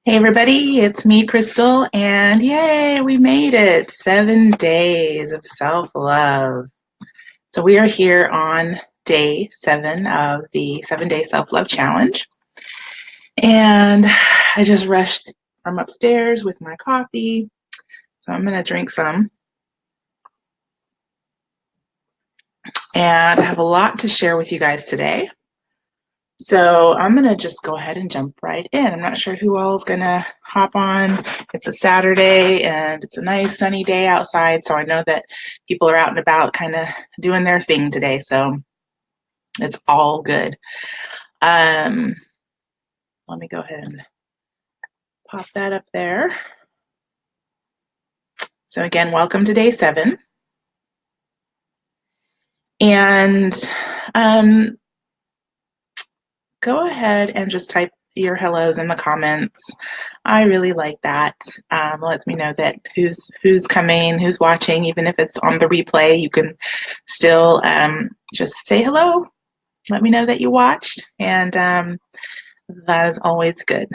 Hey everybody, it's me, Crystal, and yay, we made it. 7 days of self-love. So we are here on day 7 of the 7-day self-love challenge. And I just rushed from upstairs with my coffee. So I'm going to drink some. And I have a lot to share with you guys today. So I'm going to just go ahead and jump right in. I'm not sure who all is going to hop on. It's a Saturday and it's a nice sunny day outside. So I know that people are out and about kind of doing their thing today. So it's all good. Let me go ahead and pop that up there. So again, welcome to day 7. And go ahead and just type your hellos in the comments. I really like that. Lets me know that who's coming, who's watching. Even if it's on the replay, you can still just say hello. Let me know that you watched, and that is always good.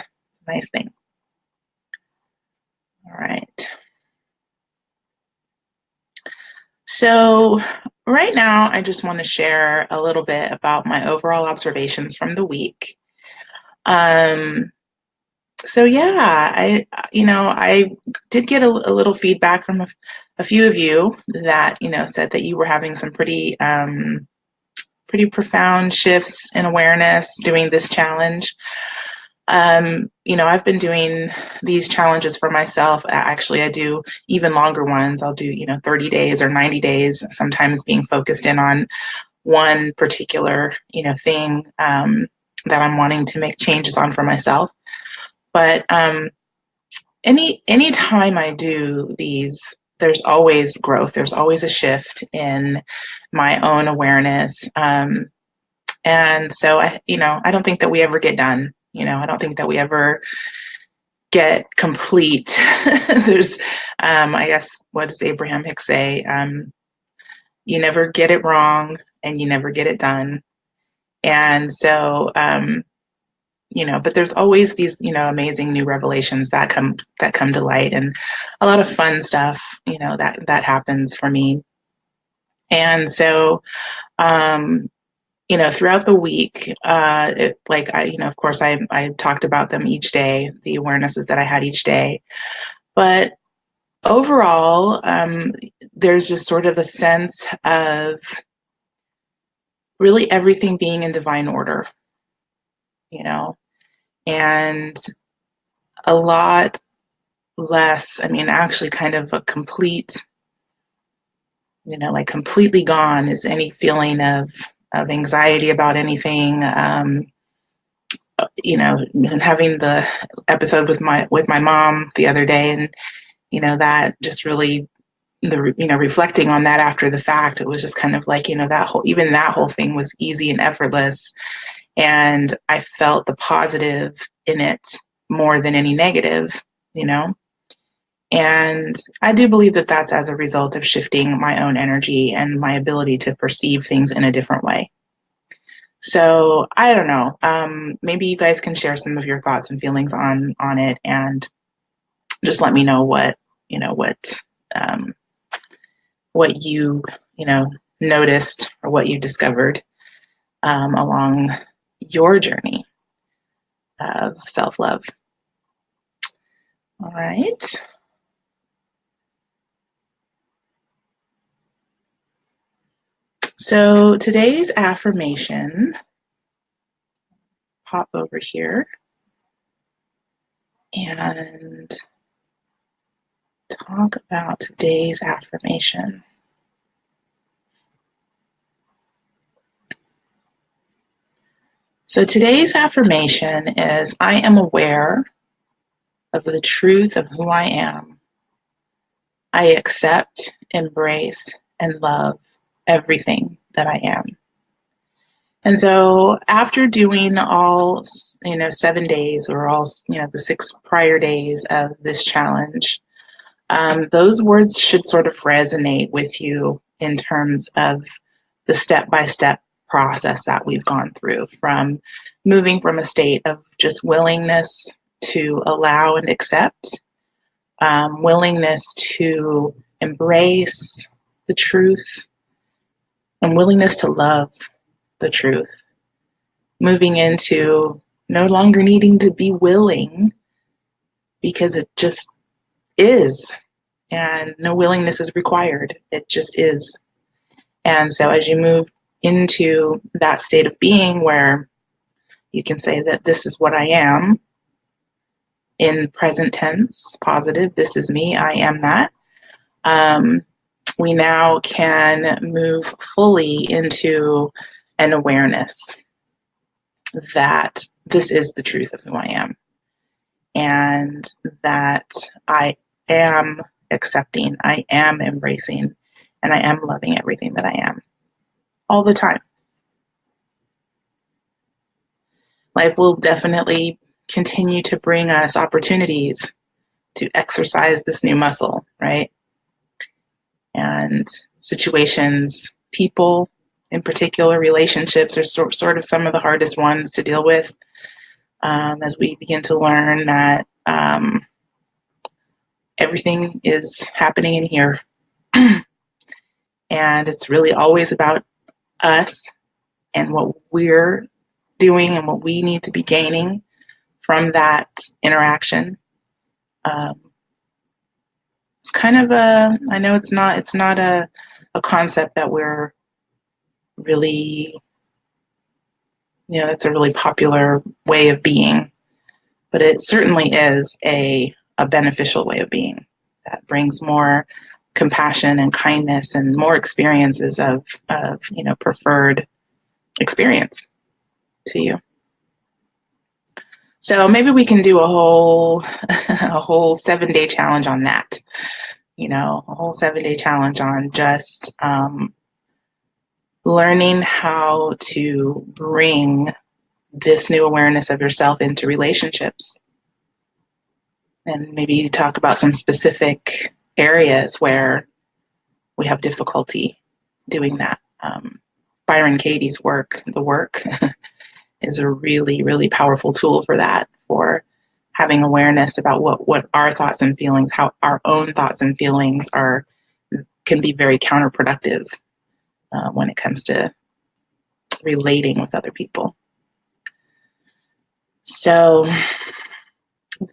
Nice thing. All right. So right now, I just want to share a little bit about my overall observations from the week. So yeah, I did get a little feedback from a few of you that, said that you were having some pretty profound shifts in awareness doing this challenge. I've been doing these challenges for myself. Actually, I do even longer ones. I'll do, 30 days or 90 days, sometimes being focused in on one particular, thing that I'm wanting to make changes on for myself. But any time I do these, there's always growth. There's always a shift in my own awareness. And so I don't think that we ever get done. I don't think that we ever get complete. There's, I guess, what does Abraham Hicks say? You never get it wrong and you never get it done. And so, but there's always these, amazing new revelations that come to light, and a lot of fun stuff, that happens for me. And so, throughout the week, of course, I talked about them each day, the awarenesses that I had each day. But overall, there's just sort of a sense of really everything being in divine order, and a lot less, actually kind of a complete, like completely gone is any feeling of anxiety about anything. Having the episode with my mom the other day, and that just really reflecting on that after the fact, it was just kind of like, that whole thing was easy and effortless, and I felt the positive in it more than any negative, and I do believe that that's as a result of shifting my own energy and my ability to perceive things in a different way. So I don't know. Maybe you guys can share some of your thoughts and feelings on it, and just let me know what you noticed or what you discovered along your journey of self-love. All right. So today's affirmation, pop over here and talk about today's affirmation. So today's affirmation is, I am aware of the truth of who I am. I accept, embrace, and love everything that I am. And so after doing all, 7 days, or all, the 6 prior days of this challenge, those words should sort of resonate with you in terms of the step-by-step process that we've gone through, from moving from a state of just willingness to allow and accept, willingness to embrace the truth, and willingness to love the truth. Moving into no longer needing to be willing, because it just is, and no willingness is required. It just is. And so as you move into that state of being where you can say that this is what I am, in present tense, positive, this is me, I am that, we now can move fully into an awareness that this is the truth of who I am, and that I am accepting, I am embracing, and I am loving everything that I am all the time. Life will definitely continue to bring us opportunities to exercise this new muscle, right? And situations, people in particular, relationships are sort of some of the hardest ones to deal with, as we begin to learn that everything is happening in here. And it's really always about us and what we're doing and what we need to be gaining from that interaction. It's kind of I know it's not a concept that we're really, that's a really popular way of being, but it certainly is a beneficial way of being that brings more compassion and kindness and more experiences of preferred experience to you. So maybe we can do a whole 7-day challenge on that. A whole 7-day challenge on just learning how to bring this new awareness of yourself into relationships. And maybe talk about some specific areas where we have difficulty doing that. Byron Katie's work, The Work, is a really, really powerful tool for that, for having awareness about what our thoughts and feelings, how our own thoughts and feelings can be very counterproductive when it comes to relating with other people. So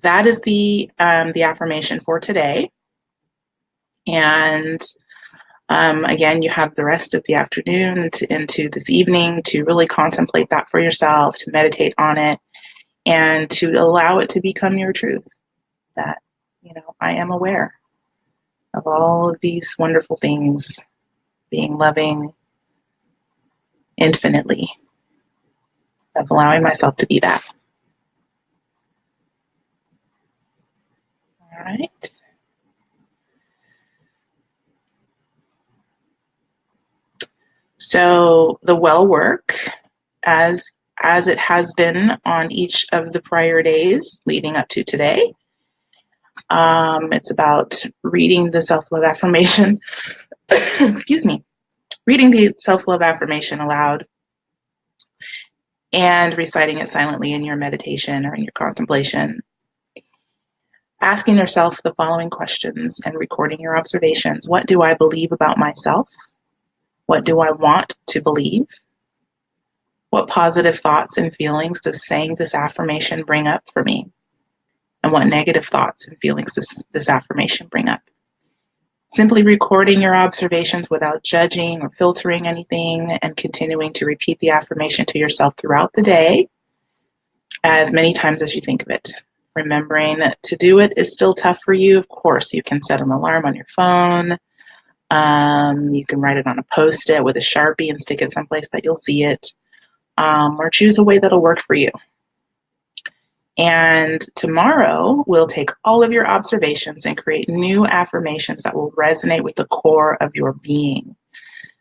that is the affirmation for today. And again, you have the rest of the afternoon into this evening to really contemplate that for yourself, to meditate on it, and to allow it to become your truth. That, I am aware of all of these wonderful things, being loving infinitely, of allowing myself to be that. All right. So the well work, as it has been on each of the prior days leading up to today, it's about reading the self-love affirmation. Excuse me. Reading the self-love affirmation aloud and reciting it silently in your meditation or in your contemplation. Asking yourself the following questions and recording your observations. What do I believe about myself? What do I want to believe? What positive thoughts and feelings does saying this affirmation bring up for me? And what negative thoughts and feelings does this affirmation bring up? Simply recording your observations without judging or filtering anything, and continuing to repeat the affirmation to yourself throughout the day as many times as you think of it. Remembering to do it is still tough for you. Of course, you can set an alarm on your phone. You can write it on a Post-it with a Sharpie and stick it someplace that you'll see it, or choose a way that'll work for you. And tomorrow, we'll take all of your observations and create new affirmations that will resonate with the core of your being,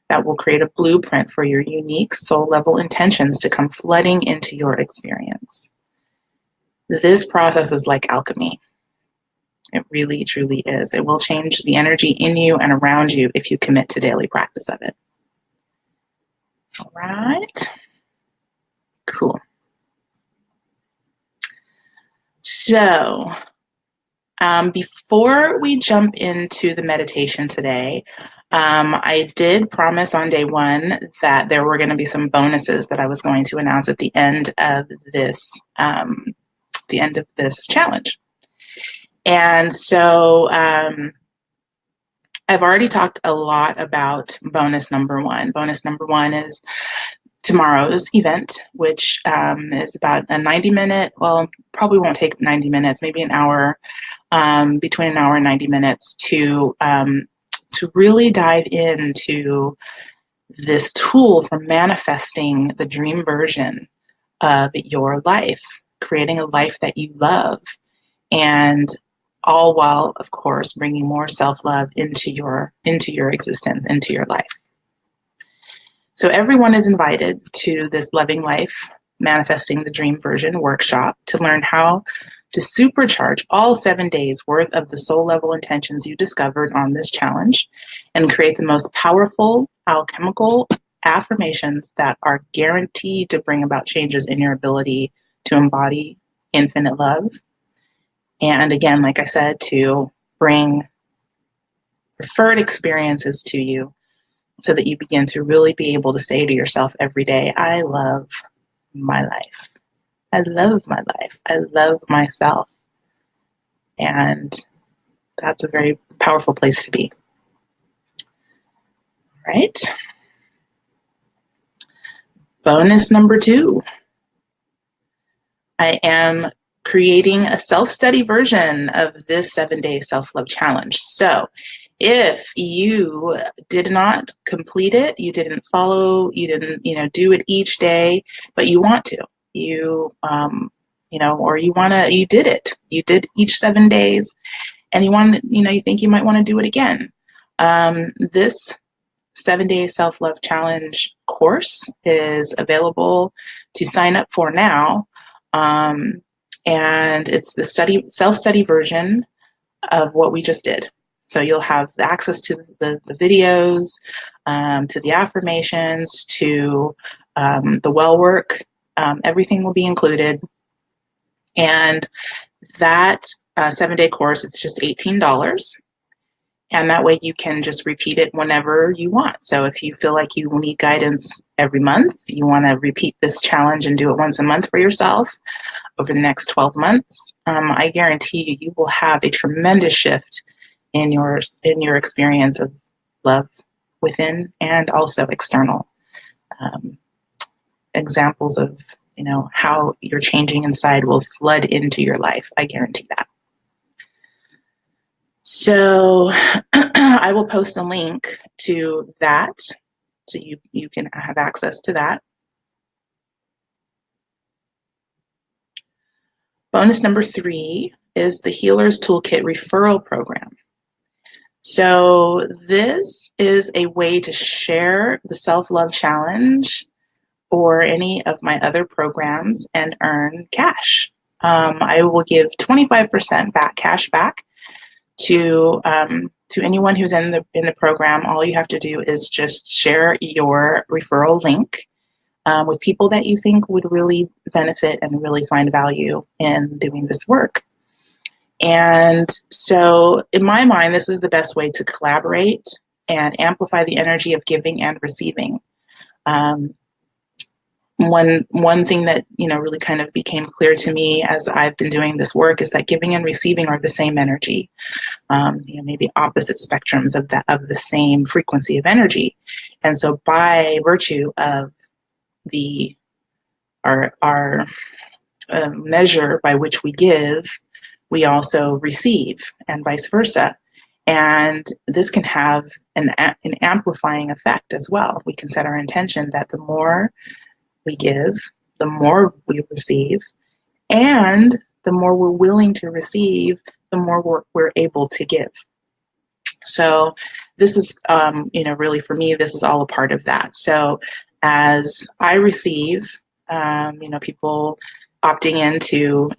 that will create a blueprint for your unique soul-level intentions to come flooding into your experience. This process is like alchemy. It really, truly is. It will change the energy in you and around you if you commit to daily practice of it. All right. Cool. So, before we jump into the meditation today, I did promise on day one that there were going to be some bonuses that I was going to announce at the end of this challenge. And so I've already talked a lot about bonus number one. Bonus number one is tomorrow's event, which is about a 90-minute, well, probably won't take 90 minutes, maybe an hour, between an hour and 90 minutes to really dive into this tool for manifesting the dream version of your life, creating a life that you love, and all while, of course, bringing more self-love into your existence, into your life. So everyone is invited to this Loving Life Manifesting the Dream Version workshop to learn how to supercharge all 7 days worth of the soul level intentions you discovered on this challenge and create the most powerful alchemical affirmations that are guaranteed to bring about changes in your ability to embody infinite love. And again, like I said, to bring preferred experiences to you so that you begin to really be able to say to yourself every day, I love my life. I love my life. I love myself. And that's a very powerful place to be. Right? Bonus number 2. I am creating a self-study version of this 7-day self-love challenge. So if you did not complete it, you didn't follow, you didn't, do it each day, but you want to, or you did it, you did each 7 days and you think you might want to do it again. This 7-day self-love challenge course is available to sign up for now. And it's the self-study version of what we just did. So you'll have access to the videos, to the affirmations, to the well work. Everything will be included. And that 7-day course, it's just $18. And that way you can just repeat it whenever you want. So if you feel like you need guidance every month, you want to repeat this challenge and do it once a month for yourself over the next 12 months, I guarantee you will have a tremendous shift in your experience of love within and also external. Examples of how you're changing inside will flood into your life. I guarantee that. So I will post a link to that so you can have access to that. Bonus number 3 is the Healer's Toolkit Referral Program. So this is a way to share the Self-Love Challenge or any of my other programs and earn cash. I will give 25% cash back to anyone who's in the program. All you have to do is just share your referral link with people that you think would really benefit and really find value in doing this work. And so in my mind, this is the best way to collaborate and amplify the energy of giving and receiving. One thing that really kind of became clear to me as I've been doing this work is that giving and receiving are the same energy, maybe opposite spectrums of the same frequency of energy. And so by virtue of our measure by which we give, we also receive, and vice versa. And this can have an amplifying effect as well. We can set our intention that the more we give, the more we receive, and the more we're willing to receive, the more we're able to give. So this is, really for me, this is all a part of that. So as I receive, people opting in to,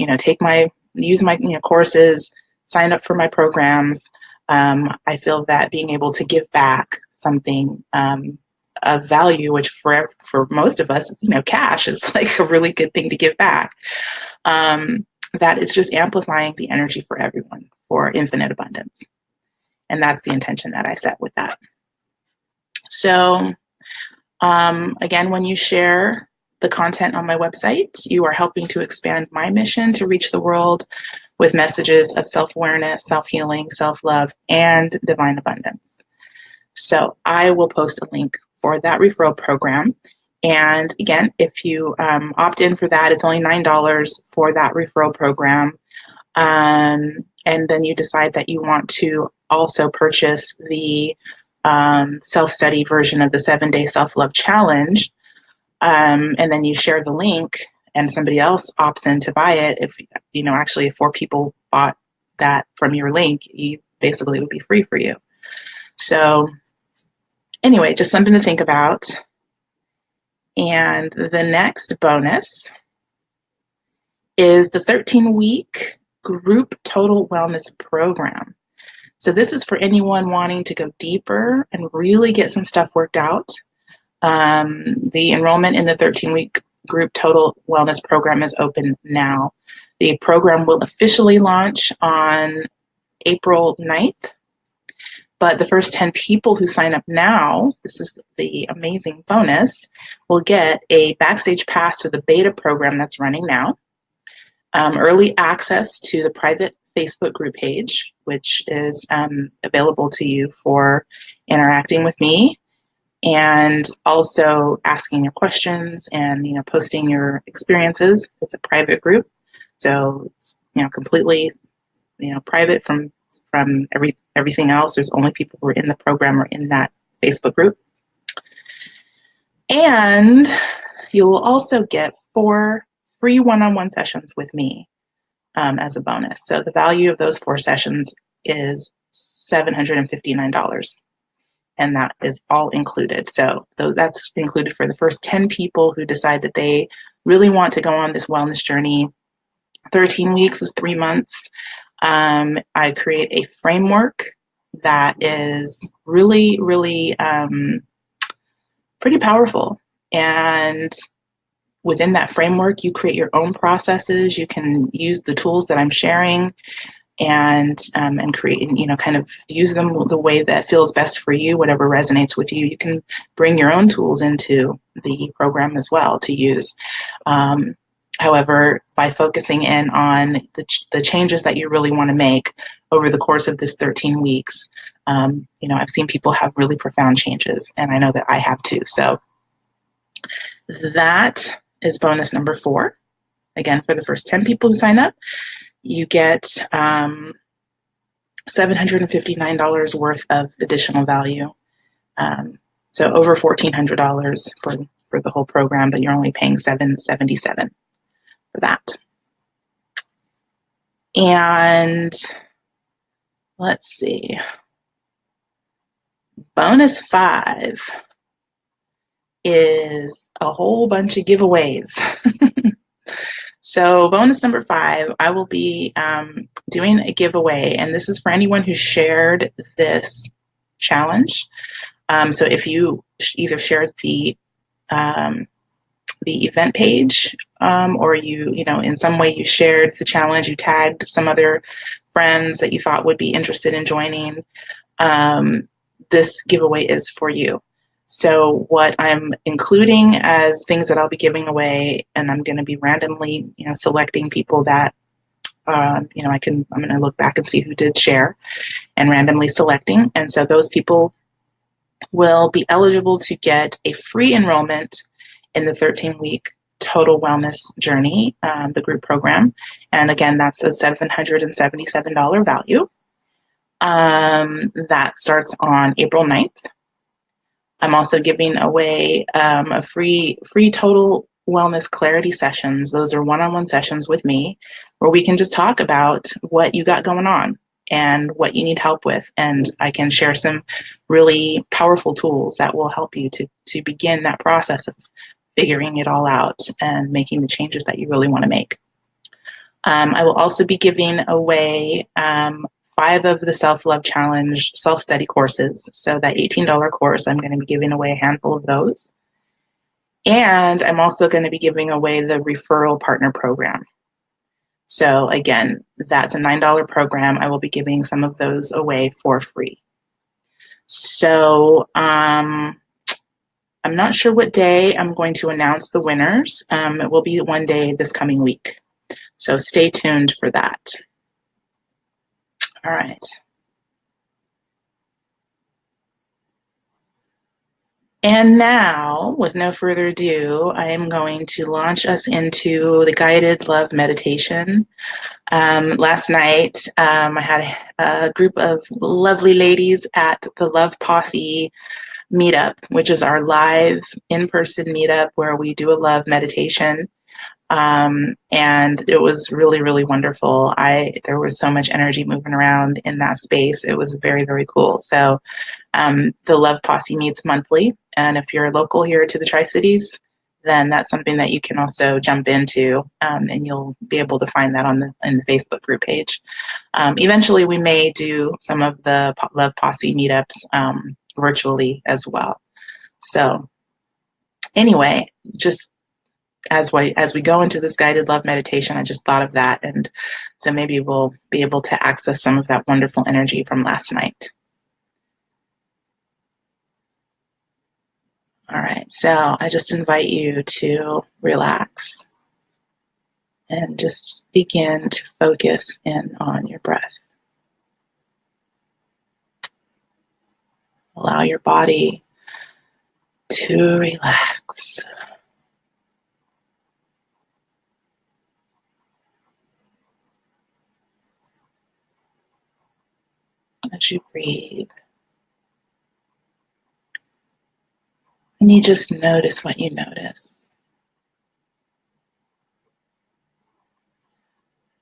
use my courses, sign up for my programs, I feel that being able to give back something of value, which for most of us, cash is like a really good thing to give back. that is just amplifying the energy for everyone for infinite abundance. And that's the intention that I set with that. So again, when you share the content on my website, you are helping to expand my mission to reach the world with messages of self-awareness, self-healing, self-love, and divine abundance. So I will post a link for that referral program. And again, if you opt in for that, it's only $9 for that referral program. And then you decide that you want to also purchase the self-study version of the 7-day self-love challenge. And then you share the link and somebody else opts in to buy it. If, actually if 4 people bought that from your link, you basically it would be free for you. So anyway, just something to think about. And the next bonus is the 13-week group total wellness program. So this is for anyone wanting to go deeper and really get some stuff worked out. The enrollment in the 13-week group total wellness program is open now. The program will officially launch on April 9th. But the first 10 people who sign up now, this is the amazing bonus, will get a backstage pass to the beta program that's running now, early access to the private Facebook group page, which is available to you for interacting with me, and also asking your questions and posting your experiences. It's a private group, so it's completely private from everything else. There's only people who are in the program or in that Facebook group. And you will also get 4 free one-on-one sessions with me as a bonus. So the value of those 4 sessions is $759. And that is all included. So that's included for the first 10 people who decide that they really want to go on this wellness journey. 13 weeks is 3 months. I create a framework that is really, really pretty powerful. And within that framework, you create your own processes. You can use the tools that I'm sharing and create, kind of use them the way that feels best for you, whatever resonates with you. You can bring your own tools into the program as well to use. However, by focusing in on the changes that you really want to make over the course of this 13 weeks, I've seen people have really profound changes, and I know that I have too. So that is bonus number 4. Again, for the first 10 people who sign up, you get $759 worth of additional value. So over $1,400 for the whole program, but you're only paying $777 for that. And let's see. Bonus 5 is a whole bunch of giveaways. So bonus number 5, I will be doing a giveaway, and this is for anyone who shared this challenge. So if you either shared the event page, or you in some way you shared the challenge, you tagged some other friends that you thought would be interested in joining, this giveaway is for you. So what I'm including as things that I'll be giving away, and I'm going to be randomly, selecting people that, I'm going to look back and see who did share, and randomly selecting. And so those people will be eligible to get a free enrollment in the 13-week total wellness journey, the group program. And again, that's a $777 value. That starts on April 9th. I'm also giving away a free total wellness clarity sessions. Those are one-on-one sessions with me where we can just talk about what you got going on and what you need help with. And I can share some really powerful tools that will help you to begin that process of figuring it all out and making the changes that you really want to make. I will also be giving away 5 of the Self-Love Challenge self-study courses. So that $18 course, I'm going to be giving away a handful of those. And I'm also going to be giving away the referral partner program. So again, that's a $9 program. I will be giving some of those away for free. So I'm not sure what day I'm going to announce the winners. It will be one day this coming week. So stay tuned for that. All right. And now, with no further ado, I am going to launch us into the guided love meditation. Last night, I had a group of lovely ladies at the Love Posse meetup, which is our live in-person meetup where we do a love meditation. And it was really, really wonderful. There was so much energy moving around in that space. It was very, very cool. So the Love Posse meets monthly, and if you're local here to the Tri-Cities, then that's something that you can also jump into, and you'll be able to find that in the Facebook group page. Eventually, we may do some of the Love Posse meetups virtually as well. So anyway, just as we go into this guided love meditation, I just thought of that, and so maybe we'll be able to access some of that wonderful energy from last night. All right, so I just invite you to relax and just begin to focus in on your breath. Allow your body to relax. As you breathe, and you just notice what you notice.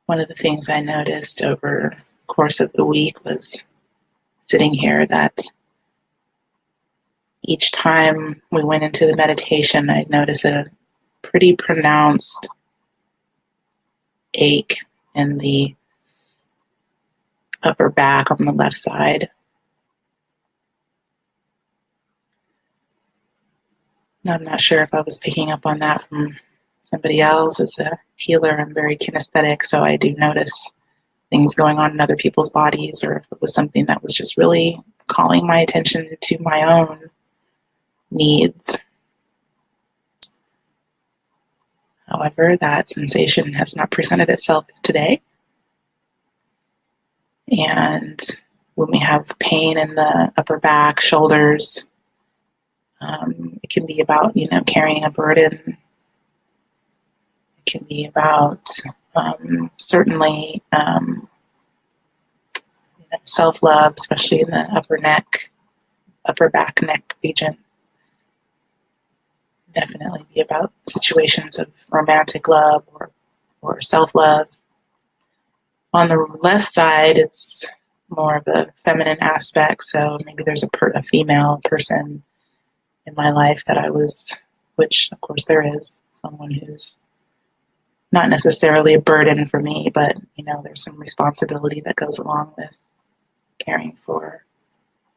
One of the things I noticed over the course of the week was sitting here that each time we went into the meditation, I'd notice a pretty pronounced ache in the upper back on the left side. And I'm not sure if I was picking up on that from somebody else. As a healer, I'm very kinesthetic, so I do notice things going on in other people's bodies, or if it was something that was just really calling my attention to my own needs. However, that sensation has not presented itself today. And when we have pain in the upper back, shoulders, it can be about, carrying a burden. It can be about certainly self-love, especially in the upper back neck region. Definitely be about situations of romantic love or self-love. On the left side, it's more of a feminine aspect, so maybe there's a female person in my life which of course there is, someone who's not necessarily a burden for me, but there's some responsibility that goes along with caring for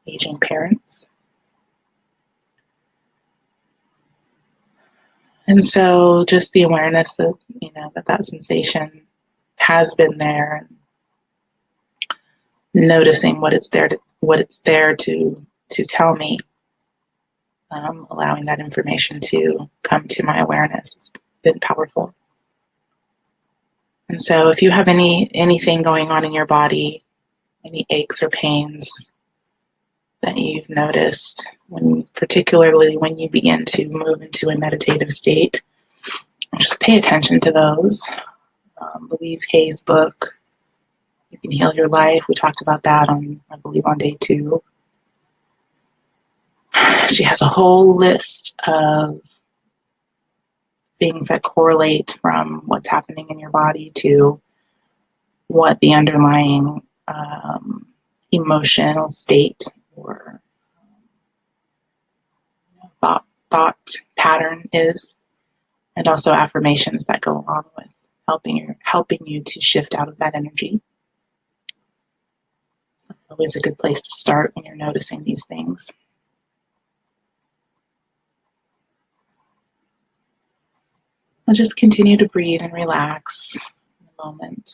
aging parents. And so just the awareness that, that sensation has been there, noticing what it's there to tell me, allowing that information to come to my awareness. It's been powerful. And so if you have anything going on in your body, any aches or pains that you've noticed, particularly when you begin to move into a meditative state, just pay attention to those. Louise Hay's book, You Can Heal Your Life, we talked about that I believe on day 2. She has a whole list of things that correlate from what's happening in your body to what the underlying emotional state or thought pattern is, and also affirmations that go along with helping you to shift out of that energy. That's always a good place to start when you're noticing these things. And just continue to breathe and relax. moment.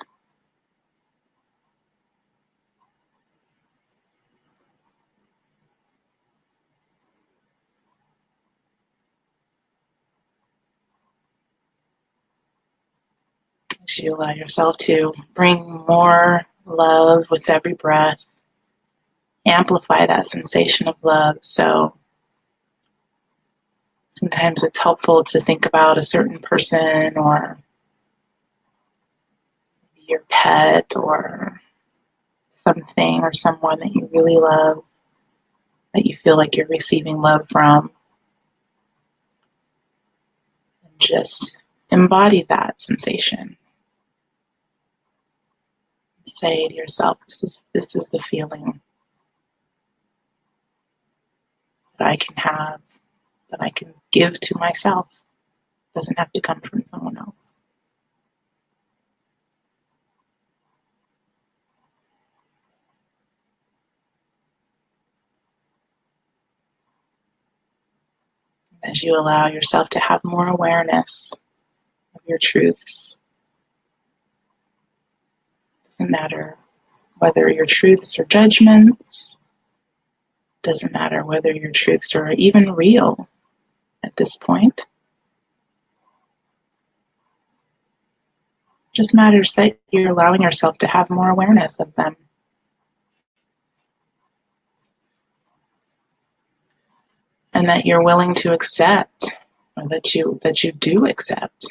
As you allow yourself to bring more love with every breath, amplify that sensation of love. So sometimes it's helpful to think about a certain person or your pet or something or someone that you really love, that you feel like you're receiving love from. And just embody that sensation. Say to yourself, this is the feeling that I can have, that I can give to myself. It doesn't have to come from someone else. As you allow yourself to have more awareness of your truths, it doesn't matter whether your truths are judgments, it doesn't matter whether your truths are even real at this point. It just matters that you're allowing yourself to have more awareness of them. And that you're willing to accept, or that you do accept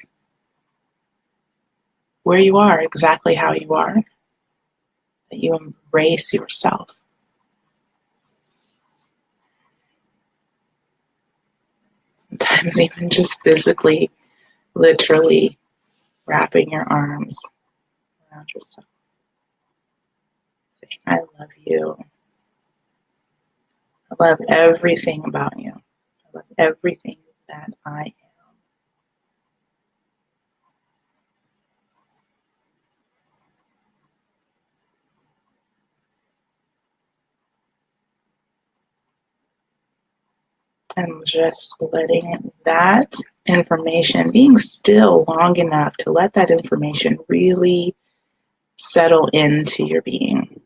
where you are, exactly how you are, that you embrace yourself. Sometimes even just physically, literally wrapping your arms around yourself. Saying, I love you. I love everything about you. I love everything that I am. And just letting that information, being still long enough to let that information really settle into your being.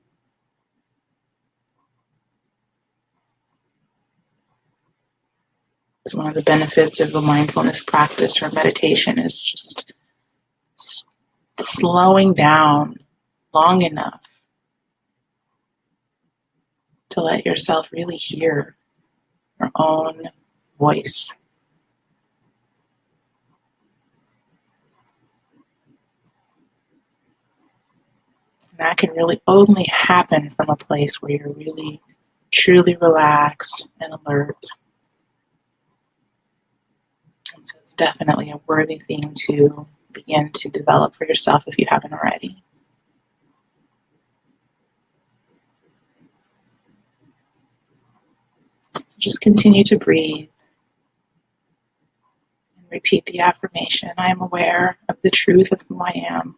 It's one of the benefits of the mindfulness practice or meditation is just slowing down long enough to let yourself really hear your own voice. And that can really only happen from a place where you're really, truly relaxed and alert. And so it's definitely a worthy thing to begin to develop for yourself if you haven't already. So just continue to breathe and repeat the affirmation. I am aware of the truth of who I am.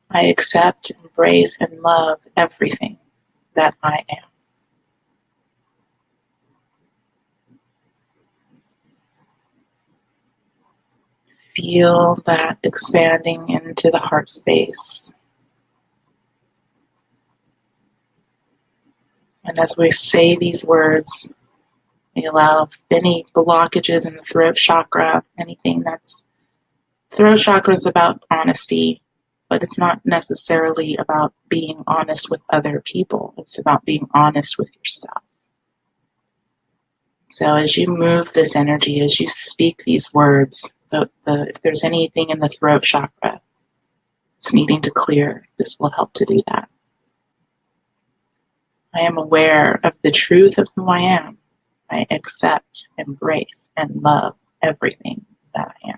I accept, embrace, and love everything that I am. Feel that expanding into the heart space. And as we say these words, we allow any blockages in the throat chakra, anything that's... Throat chakra is about honesty, but it's not necessarily about being honest with other people. It's about being honest with yourself. So as you move this energy, as you speak these words, if there's anything in the throat chakra that's needing to clear, this will help to do that. I am aware of the truth of who I am. I accept, embrace, and love everything that I am.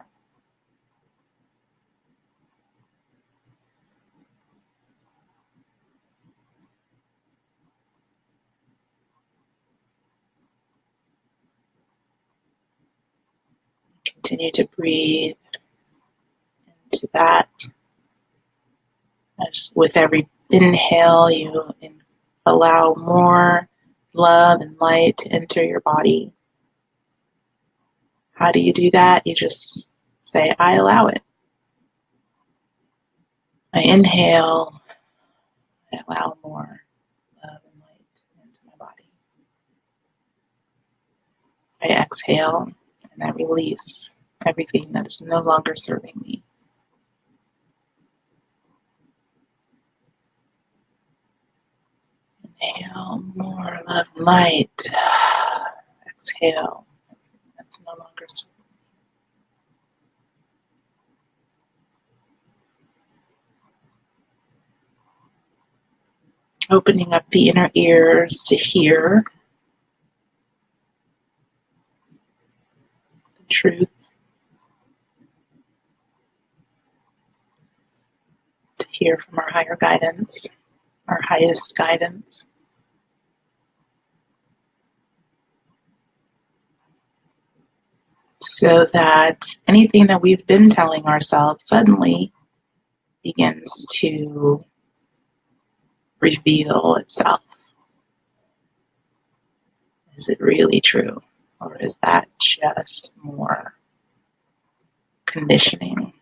Continue to breathe into that. As with every inhale, you allow more love and light to enter your body. How do you do that? You just say, I allow it. I inhale, I allow more love and light into my body. I exhale and I release everything that is no longer serving me. Inhale, more love and light. Exhale, that's no longer serving. Opening up the inner ears to hear the truth, to hear from our higher guidance, our highest guidance. So that anything that we've been telling ourselves suddenly begins to reveal itself. Is it really true? Or is that just more conditioning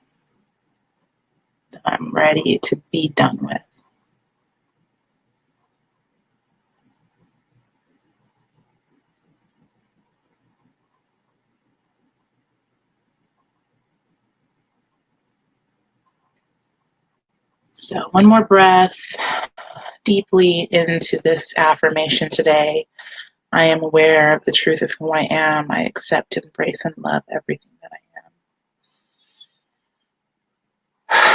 that I'm ready to be done with? So one more breath deeply into this affirmation today. I am aware of the truth of who I am. I accept, embrace, and love everything that I am.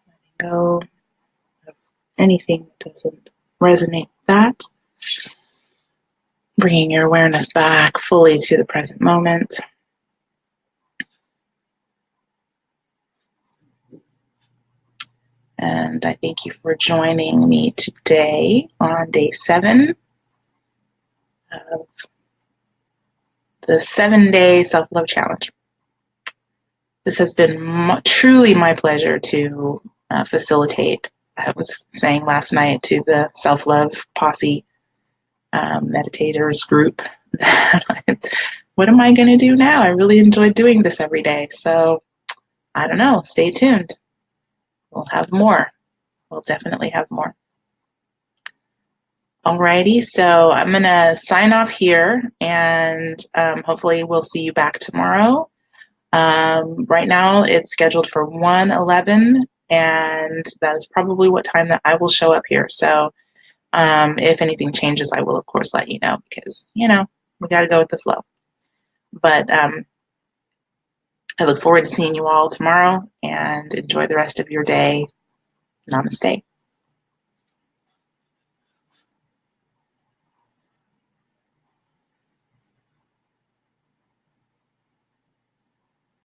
Letting go of anything that doesn't resonate with that. Bringing your awareness back fully to the present moment. And I thank you for joining me today on day 7 of the 7-day self-love challenge. This has been truly my pleasure to facilitate. I was saying last night to the self-love posse meditators group that what am I going to do now? I really enjoy doing this every day. So I don't know. Stay tuned. We'll have more. We'll definitely have more. Alrighty, so I'm going to sign off here, and hopefully we'll see you back tomorrow. Right now it's scheduled for 1:11, and that is probably what time that I will show up here. So if anything changes, I will, of course, let you know, because, we got to go with the flow. But I look forward to seeing you all tomorrow, and enjoy the rest of your day. Namaste.